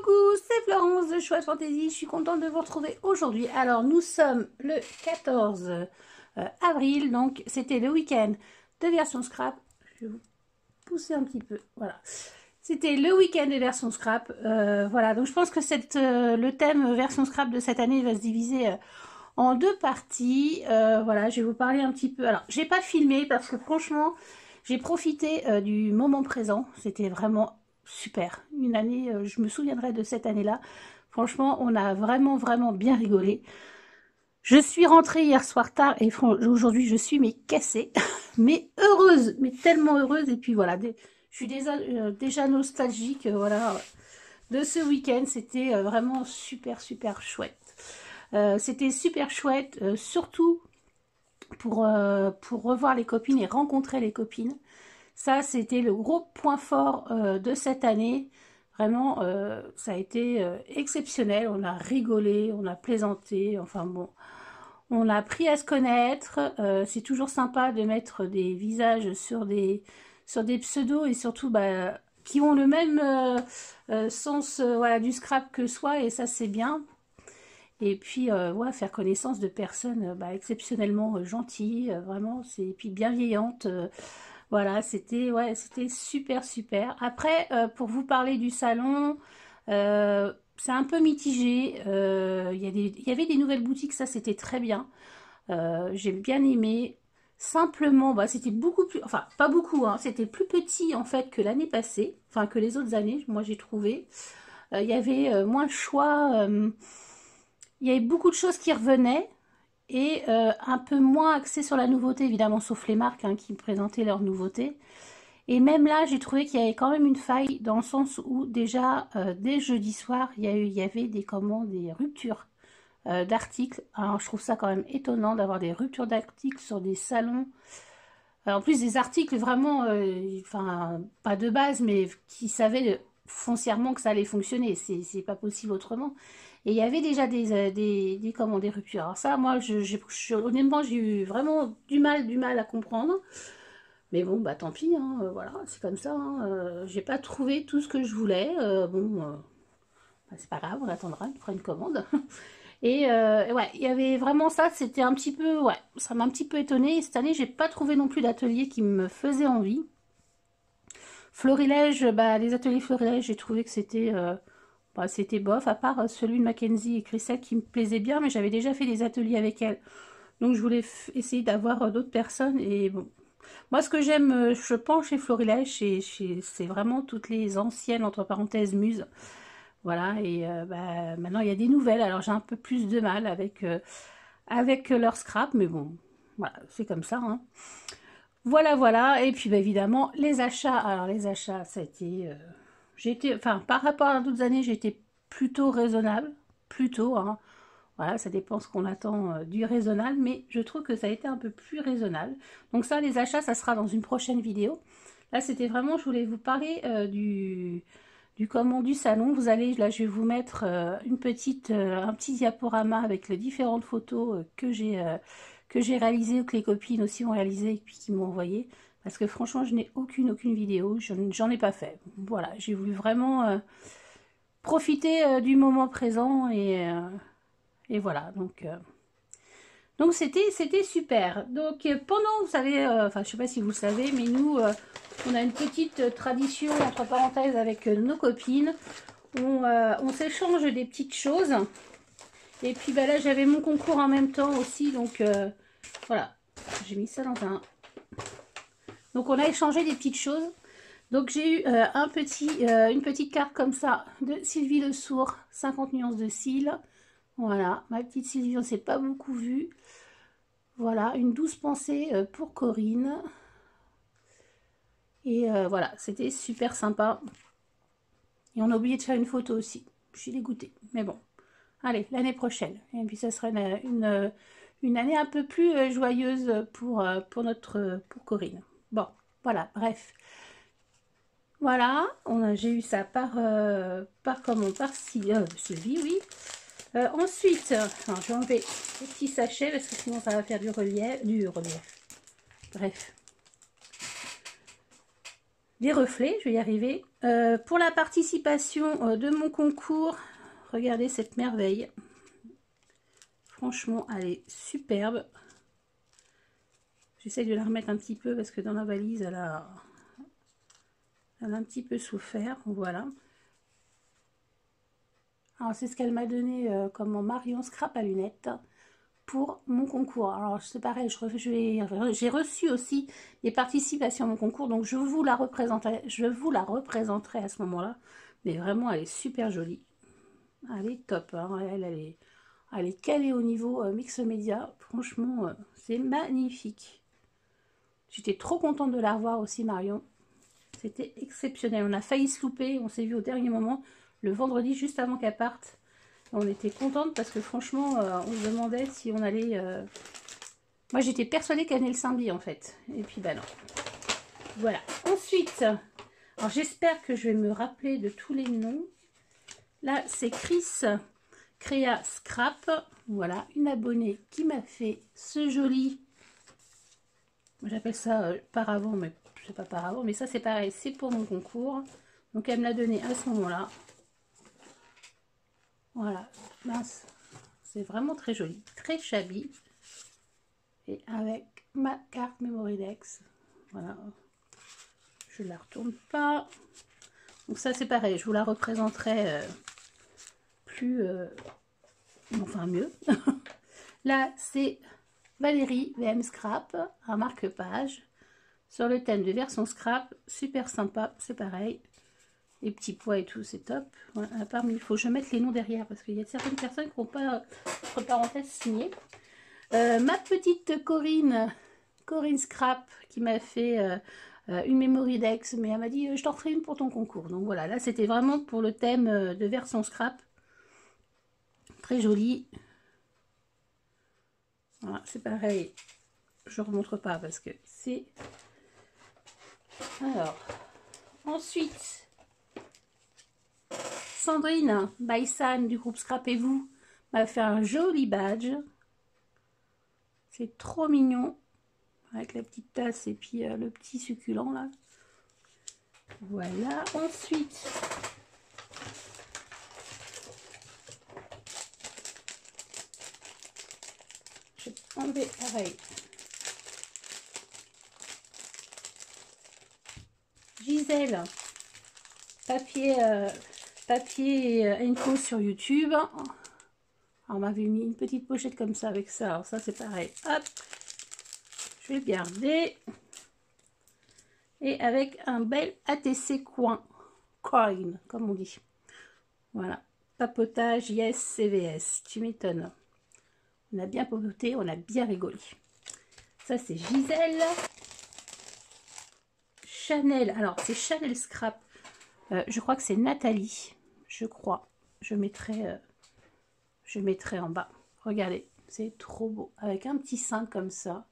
Coucou, c'est Florence de Chouette Fantaisie, je suis contente de vous retrouver aujourd'hui. Alors nous sommes le 14 avril, donc c'était le week-end de version scrap. Je vais vous pousser un petit peu, voilà. C'était le week-end des versions scrap, voilà. Donc je pense que le thème version scrap de cette année va se diviser en deux parties. Voilà, je vais vous parler un petit peu. Alors j'ai pas filmé parce que franchement j'ai profité du moment présent, c'était vraiment super. Une année, je me souviendrai de cette année-là. Franchement, on a vraiment bien rigolé. Je suis rentrée hier soir tard et aujourd'hui je suis mais cassée, mais heureuse, mais tellement heureuse. Et puis voilà, je suis déjà nostalgique, voilà, de ce week-end. C'était vraiment super chouette. C'était super chouette, surtout pour revoir les copines et rencontrer les copines. Ça, c'était le gros point fort de cette année. Vraiment, ça a été exceptionnel. On a rigolé, on a plaisanté. Enfin bon, on a appris à se connaître. C'est toujours sympa de mettre des visages sur des pseudos et surtout qui ont le même sens voilà, du scrap que soi. Et ça, c'est bien. Et puis, ouais, faire connaissance de personnes exceptionnellement gentilles, vraiment, et puis bienveillantes. Voilà, c'était ouais, c'était super. Après, pour vous parler du salon, c'est un peu mitigé. Il y avait des nouvelles boutiques, ça c'était très bien. J'ai bien aimé. Simplement, c'était beaucoup plus, enfin pas beaucoup, hein, c'était plus petit en fait que l'année passée, enfin que les autres années, moi j'ai trouvé. Il y avait moins de choix, il y avait beaucoup de choses qui revenaient et un peu moins axé sur la nouveauté, évidemment, sauf les marques hein, qui présentaient leurs nouveautés. Et même là, j'ai trouvé qu'il y avait quand même une faille dans le sens où déjà, dès jeudi soir, il y avait des ruptures d'articles. Alors, je trouve ça quand même étonnant d'avoir des ruptures d'articles sur des salons. En plus, des articles vraiment, enfin, pas de base, mais qui savaient foncièrement que ça allait fonctionner. C'est pas possible autrement. Et il y avait déjà des ruptures. Alors ça, moi, honnêtement, j'ai eu vraiment du mal à comprendre. Mais bon, tant pis, hein, voilà, c'est comme ça. Hein, j'ai pas trouvé tout ce que je voulais. C'est pas grave, on attendra, on fera une commande. Et ouais, il y avait vraiment ça, c'était un petit peu, ouais, ça m'a un petit peu étonnée. Et cette année, j'ai pas trouvé non plus d'atelier qui me faisait envie. Florilège, les ateliers Florilège, j'ai trouvé que c'était bof, à part celui de Mackenzie et Christelle qui me plaisait bien, mais j'avais déjà fait des ateliers avec elle. Donc je voulais essayer d'avoir d'autres personnes. Et bon, moi ce que j'aime, je pense chez Florilège, c'est vraiment toutes les anciennes, entre parenthèses, muses. Voilà, et maintenant il y a des nouvelles, alors j'ai un peu plus de mal avec leur scrap, mais bon, voilà, c'est comme ça. Hein. Voilà, et puis évidemment, les achats. Alors les achats, ça a été... enfin, par rapport à d'autres années, j'ai été plutôt raisonnable, plutôt, hein. Voilà, ça dépend ce qu'on attend du raisonnable, mais je trouve que ça a été un peu plus raisonnable. Donc ça, les achats, ça sera dans une prochaine vidéo. Là, c'était vraiment, je voulais vous parler du salon. Vous allez, là, je vais vous mettre un petit diaporama avec les différentes photos que j'ai réalisées ou que les copines aussi ont réalisées et puis qui m'ont envoyé. Parce que franchement, je n'ai aucune vidéo, j'en ai pas fait. Voilà, j'ai voulu vraiment profiter du moment présent et voilà. Donc c'était super. Donc pendant, vous savez, enfin je sais pas si vous le savez, mais nous, on a une petite tradition entre parenthèses avec nos copines. On s'échange des petites choses. Et puis là j'avais mon concours en même temps aussi, donc voilà. J'ai mis ça dans un... Donc on a échangé des petites choses. Donc j'ai eu une petite carte comme ça de Sylvie Le Sourd, 50 nuances de cils. Voilà, ma petite Sylvie, on ne s'est pas beaucoup vue. Voilà, une douce pensée pour Corinne. Et voilà, c'était super sympa. Et on a oublié de faire une photo aussi. Je suis dégoûtée, mais bon. Allez, l'année prochaine. Et puis ça sera une année un peu plus joyeuse pour Corinne. Bon, voilà, bref. Voilà, j'ai eu ça par Sylvie, oui. Ensuite, alors, je vais enlever les petits sachets parce que sinon ça va faire du relief. Bref. des reflets, je vais y arriver. Pour la participation de mon concours, regardez cette merveille. Franchement, elle est superbe. J'essaye de la remettre un petit peu parce que dans la valise, elle a un petit peu souffert. Voilà. Alors, c'est ce qu'elle m'a donné comme en Marion Scrap à lunettes pour mon concours. Alors, c'est pareil, j'ai reçu aussi des participations à mon concours, donc je vous la représenterai à ce moment-là. Mais vraiment, elle est super jolie. Elle est top. Hein. Elle est calée au niveau mix média. Franchement, c'est magnifique. J'étais trop contente de la revoir aussi, Marion. C'était exceptionnel. On a failli se louper. On s'est vu au dernier moment, le vendredi, juste avant qu'elle parte. On était contente parce que franchement, on se demandait si on allait... Moi, j'étais persuadée qu'elle venait le samedi, en fait. Et puis, bah non. Voilà. Ensuite, alors j'espère que je vais me rappeler de tous les noms. Là, c'est Chris Créa Scrap. Voilà, une abonnée qui m'a fait ce joli... J'appelle ça paravent, mais c'est pas paravent. Mais ça, c'est pareil, c'est pour mon concours. Donc, elle me l'a donné à ce moment-là. Voilà, mince. C'est vraiment très joli, très shabby. Et avec ma carte Memoridex. Voilà. Je la retourne pas. Donc ça, c'est pareil. Je vous la représenterai plus... enfin, mieux. Là, c'est Valérie VM Scrap, un marque-page. Sur le thème de version scrap. Super sympa, c'est pareil. Les petits pois et tout, c'est top. Voilà, parmi, il faut que je mette les noms derrière parce qu'il y a certaines personnes qui n'ont pas, entre parenthèses, signé. Ma petite Corinne Scrap, qui m'a fait une Memoridex, mais elle m'a dit je t'en ferai une pour ton concours. Donc voilà, là c'était vraiment pour le thème de version scrap. Très joli. Voilà, c'est pareil. Je ne remontre pas parce que c'est... Alors, ensuite... Sandrine Baïsan du groupe Scrapez-vous m'a fait un joli badge. C'est trop mignon. Avec la petite tasse et puis le petit succulent là. Voilà. Ensuite, je vais enlever pareil. Gisèle, papier Enco sur YouTube. Alors, on m'avait mis une petite pochette comme ça avec ça. Alors ça c'est pareil. Hop, je vais le garder. Et avec un bel ATC coin, comme on dit. Voilà. Papotage, yes, CVS. Tu m'étonnes. On a bien papoté, on a bien rigolé. Ça c'est Gisèle. Chanel. Alors c'est Chanel Scrap. Je crois que c'est Nathalie. Je crois. Je mettrai en bas. Regardez, c'est trop beau. Avec un petit cintre comme ça.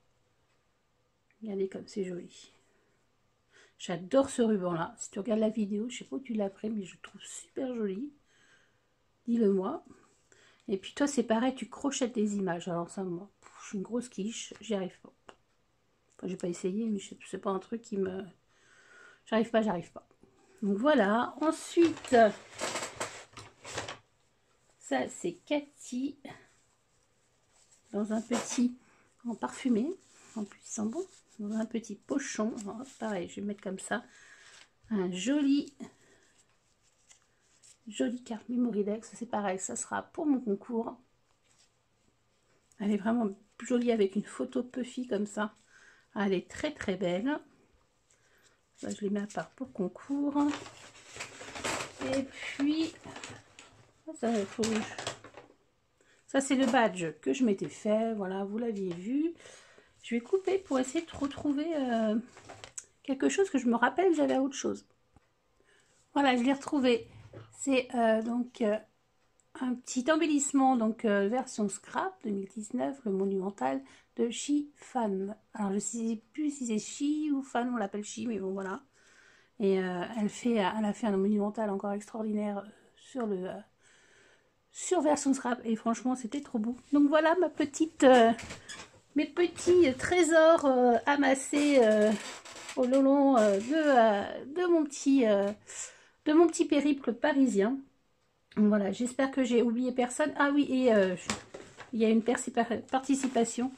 Regardez comme c'est joli. J'adore ce ruban-là. Si tu regardes la vidéo, je sais pas où tu l'as pris, mais je le trouve super joli. Dis-le moi. Et puis toi, c'est pareil, tu crochettes des images. Alors ça, moi, je suis une grosse quiche. J'y arrive pas. Enfin, j'ai pas essayé, mais c'est pas un truc qui me... J'arrive pas. Donc voilà. Ensuite... Ça, c'est Cathy, dans un petit, en parfumé, en plus ils sont bons, dans un petit pochon. Alors, pareil, je vais mettre comme ça, un joli carte Memoridex. C'est pareil, ça sera pour mon concours. Elle est vraiment jolie avec une photo puffy comme ça. Elle est très très belle. Là, je les mets à part pour concours. Et puis... Ça, c'est le badge que je m'étais fait. Voilà, vous l'aviez vu. Je vais couper pour essayer de retrouver quelque chose que je me rappelle que j'avais à autre chose. Voilà, je l'ai retrouvé. C'est donc un petit embellissement, donc version scrap 2019, le monumental de Chi Fan. Alors, je ne sais plus si c'est Chi ou Fan, on l'appelle Chi, mais bon, voilà. Et elle a fait un monumental encore extraordinaire sur version scrap et franchement c'était trop beau. Donc voilà ma petite mes petits trésors amassés au long de mon petit périple parisien. Voilà, j'espère que j'ai oublié personne. Ah oui, et il y a une participation.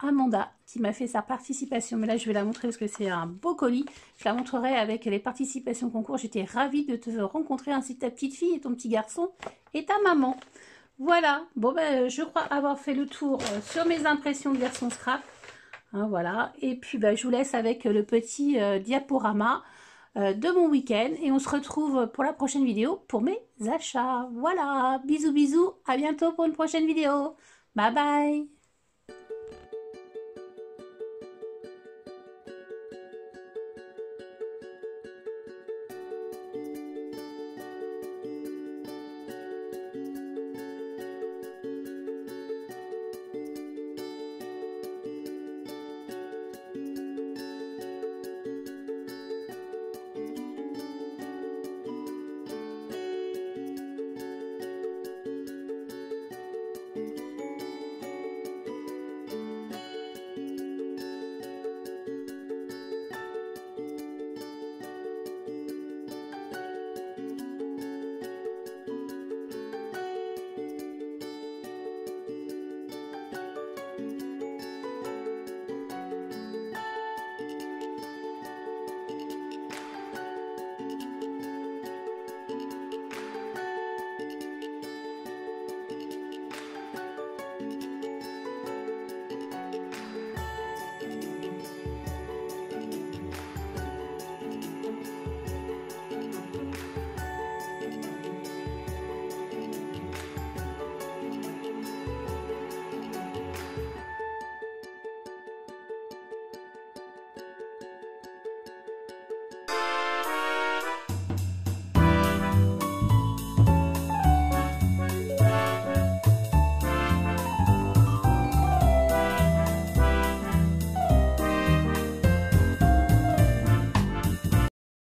Amanda qui m'a fait sa participation, mais là je vais la montrer parce que c'est un beau colis. Je la montrerai avec les participations concours. J'étais ravie de te rencontrer, ainsi que ta petite fille et ton petit garçon et ta maman. Voilà, bon ben je crois avoir fait le tour sur mes impressions de version scrap. Hein, voilà, et puis ben, je vous laisse avec le petit diaporama de mon week-end et on se retrouve pour la prochaine vidéo pour mes achats. Voilà, bisous bisous, à bientôt pour une prochaine vidéo. Bye bye.